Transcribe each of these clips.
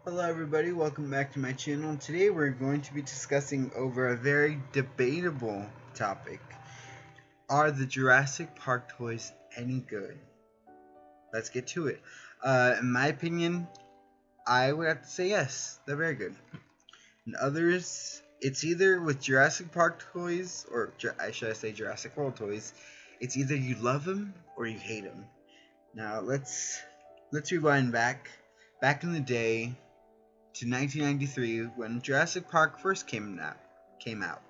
Hello everybody, welcome back to my channel. Today we're going to be discussing over a very debatable topic. Are the Jurassic Park toys any good? Let's get to it. In my opinion, I would have to say yes, they're very good. In others, it's either with Jurassic Park toys, or should I say Jurassic World toys, it's either you love them or you hate them. Now let's rewind back in the day to 1993 when Jurassic Park first came out.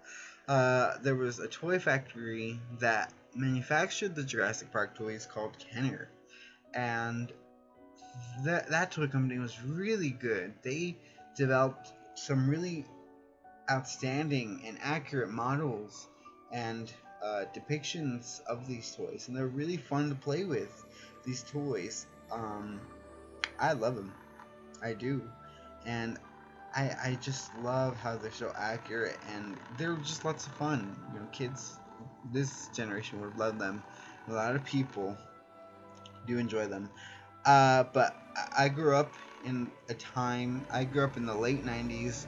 There was a toy factory that manufactured the Jurassic Park toys called Kenner, and that toy company was really good. They developed some really outstanding and accurate models and depictions of these toys, and they're really fun to play with. These toys, I love them. I do, and I just love how they're so accurate and they're just lots of fun. You know, kids this generation would love them. A lot of people do enjoy them. But I grew up in a time. I grew up in the late '90s,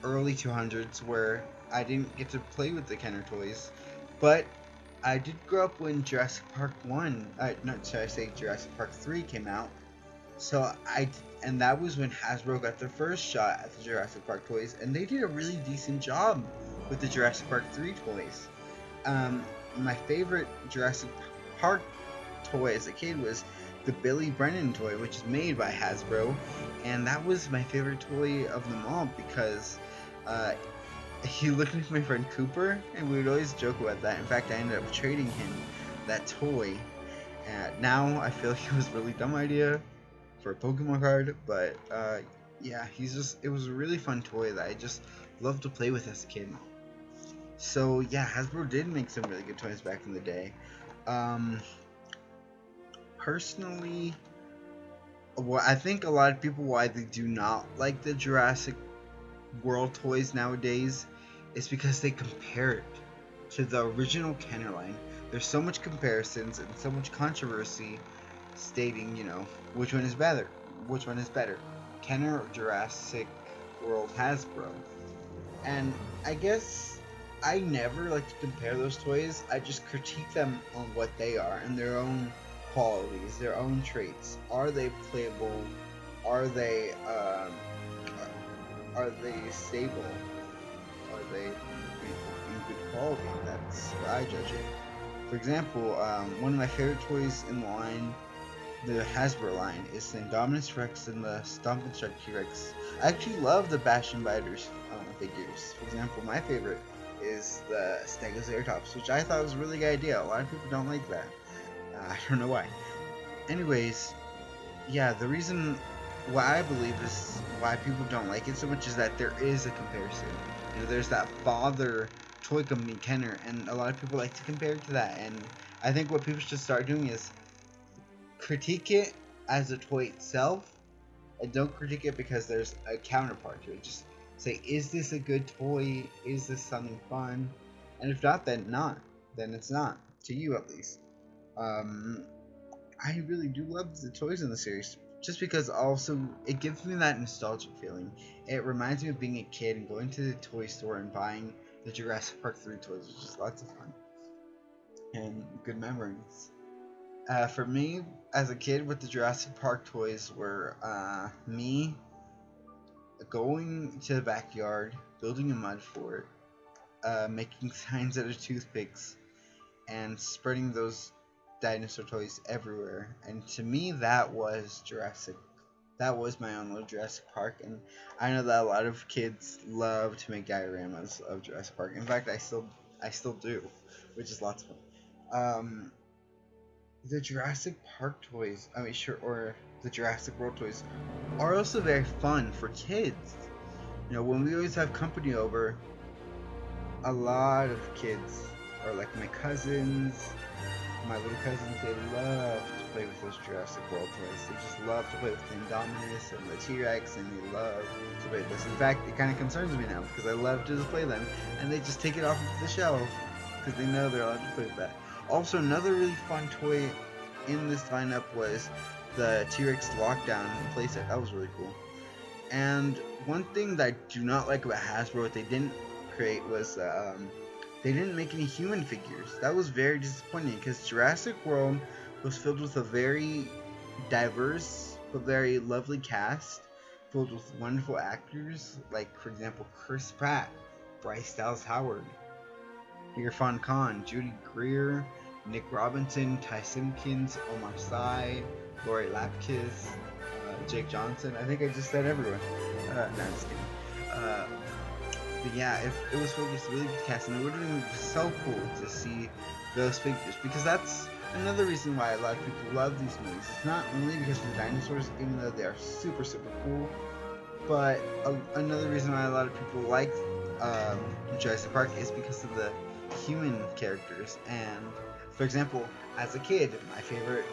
early 200s, where I didn't get to play with the Kenner toys, but I did grow up when Jurassic Park 1, not should I say Jurassic Park 3 came out. So and that was when Hasbro got their first shot at the Jurassic Park toys, and they did a really decent job with the Jurassic Park 3 toys. My favorite Jurassic Park toy as a kid was the Billy Brennan toy, which is made by Hasbro, and that was my favorite toy of them all because he looked like my friend Cooper, and we would always joke about that. In fact, I ended up trading him that toy. Now I feel like it was a really dumb idea for a Pokemon card, but yeah, it was a really fun toy that I just loved to play with as a kid. So yeah, Hasbro did make some really good toys back in the day. Personally, I think a lot of people why they do not like the Jurassic World toys nowadays is because they compare it to the original Kenner line. There's so much comparisons and so much controversy stating, which one is better. Which one is better, Kenner or Jurassic World Hasbro? And I guess I never like to compare those toys. I just critique them on what they are and their own qualities, their own traits. Are they playable? Are they stable? Are they in good quality? That's what I judge it. For example, one of my favorite toys in the line, the Hasbro line, is the Indominus Rex and the Stomp and Strike T-Rex. I actually love the Bash and Biters figures. For example, my favorite is the Stegoceratops, which I thought was a really good idea. A lot of people don't like that. I don't know why. Anyways, yeah, the reason why I believe is why people don't like it so much is that there is a comparison. There's that father toy company Kenner, and a lot of people like to compare it to that. And I think what people should start doing is critique it as a toy itself, and don't critique it because there's a counterpart to it. Just say, is this a good toy? Is this something fun? And if not, then not. Then it's not, to you at least. I really do love the toys in the series, just because also it gives me that nostalgic feeling. It reminds me of being a kid and going to the toy store and buying the Jurassic Park 3 toys, which is lots of fun and good memories. For me, as a kid, with the Jurassic Park toys were me going to the backyard, building a mud fort, making signs out of toothpicks, and spreading those dinosaur toys everywhere. And to me, that was Jurassic. That was my own little Jurassic Park, and I know that a lot of kids love to make dioramas of Jurassic Park. In fact, I still do, which is lots of fun. The Jurassic Park toys, or the Jurassic World toys, are also very fun for kids. When we always have company over, a lot of kids, or like my cousins, my little cousins, they love to play with those Jurassic World toys. They just love to play with the Indominus and the T-Rex, and they love to play with this. In fact, it kind of concerns me now because I love to display them, and they just take it off of the shelf because they know they're allowed to play with that. Also, another really fun toy in this lineup was the T-Rex Lockdown playset. That was really cool. And one thing that I do not like about Hasbro, what they didn't create was they didn't make any human figures. That was very disappointing because Jurassic World was filled with a very diverse but very lovely cast, filled with wonderful actors like, for example, Chris Pratt, Bryce Dallas Howard, Irfan Khan, Judy Greer, Nick Robinson, Ty Simpkins, Omar Sy, Lori Lapkus, Jake Johnson. I think I just said everyone. No, I'm just kidding. But yeah, it was filled with really good cast, and it would have been so cool to see those figures, because that's another reason why a lot of people love these movies. It's not only because of the dinosaurs, even though they are super, super cool, but another reason why a lot of people like Jurassic Park is because of the human characters. And for example, as a kid, my favorite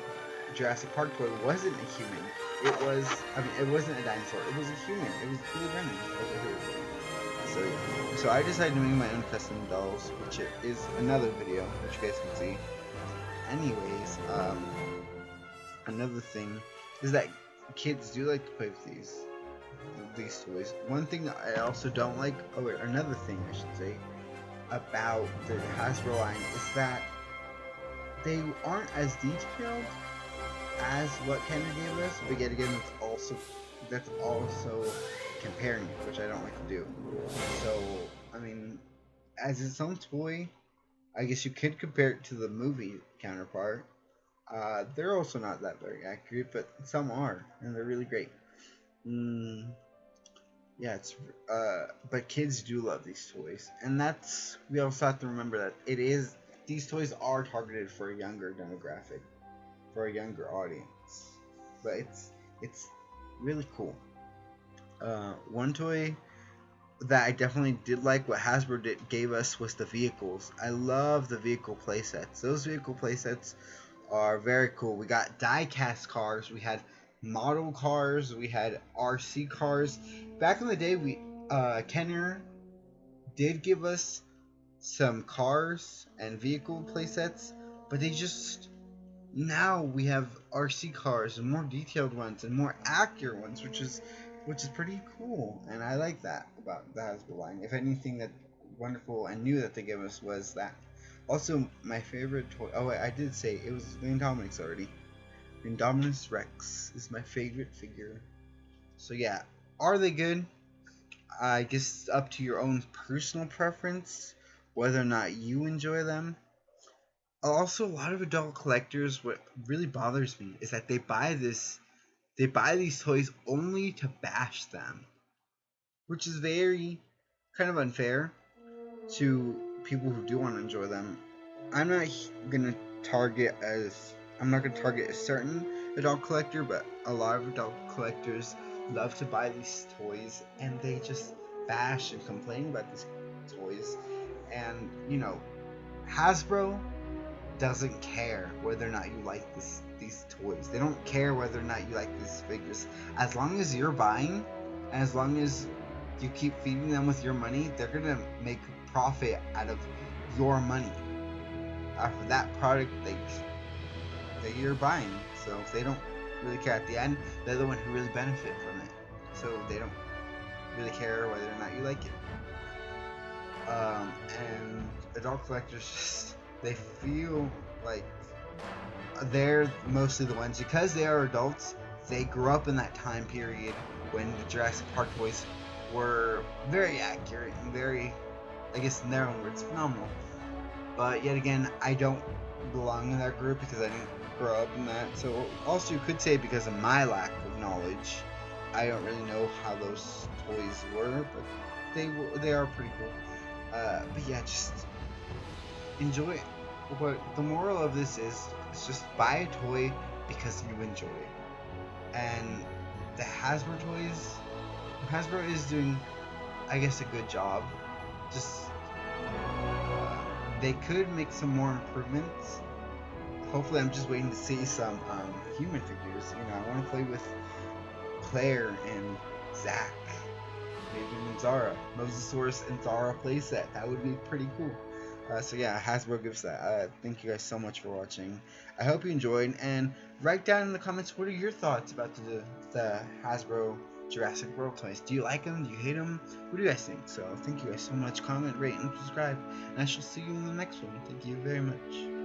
Jurassic Park toy wasn't a human. It wasn't a dinosaur. It was a human. It was Billy Brennan over here. So yeah. So I decided to make my own custom dolls, which is another video, which you guys can see. Anyways, another thing is that kids do like to play with these toys. One thing I also don't like, another thing I should say, about the Hasbro line is that they aren't as detailed as what Kenner gave us, but yet again, that's also comparing it, which I don't like to do. So, I mean, as its own toy, I guess you could compare it to the movie counterpart. They're also not that very accurate, but some are, and they're really great. Yeah, but kids do love these toys, and we also have to remember that these toys are targeted for a younger demographic, for a younger audience, but it's really cool. One toy that I definitely did like, what Hasbro gave us, was the vehicles. I love the vehicle playsets. Those vehicle playsets are very cool. We got die-cast cars, we had model cars, we had RC cars. Back in the day, Kenner did give us some cars and vehicle playsets, but now we have RC cars and more detailed ones and more accurate ones, which is pretty cool, and I like that about the Hasbro line. If anything that wonderful and new that they gave us was that. Also, my favorite toy. Oh, wait, I did say it was the Indominus already. Indominus Rex is my favorite figure. So yeah, are they good? I guess it's up to your own personal preference whether or not you enjoy them. Also, a lot of adult collectors, what really bothers me is that they buy these toys only to bash them, which is very kind of unfair to people who do want to enjoy them. I'm not gonna I'm not gonna target a certain adult collector, but a lot of adult collectors love to buy these toys, and they just bash and complain about these toys. And Hasbro doesn't care whether or not you like these toys. They don't care whether or not you like these figures. As long as you're buying, and as long as you keep feeding them with your money, they're gonna make profit out of your money, out of that product that you're buying. So if they don't really care at the end, they're the one who really benefit from it. So they don't really care whether or not you like it. And adult collectors they feel like they're mostly the ones, because they are adults. They grew up in that time period when the Jurassic Park toys were very accurate and very, I guess in their own words, phenomenal. But yet again, I don't belong in that group because I didn't grow up in that. So also you could say because of my lack of knowledge, I don't really know how those toys were, but they are pretty cool. But yeah, just enjoy it. What the moral of this is just buy a toy because you enjoy it. And the Hasbro is doing, I guess, a good job. Just they could make some more improvements. Hopefully, I'm just waiting to see some human figures. I want to play with Claire and Zach, maybe even Zara, Mosasaurus and Zara playset. That would be pretty cool. So yeah, Hasbro gives that. Thank you guys so much for watching. I hope you enjoyed, and write down in the comments what are your thoughts about the Hasbro Jurassic World toys. Do you like them? Do you hate them? What do you guys think? So thank you guys so much. Comment, rate, and subscribe. And I shall see you in the next one. Thank you very much.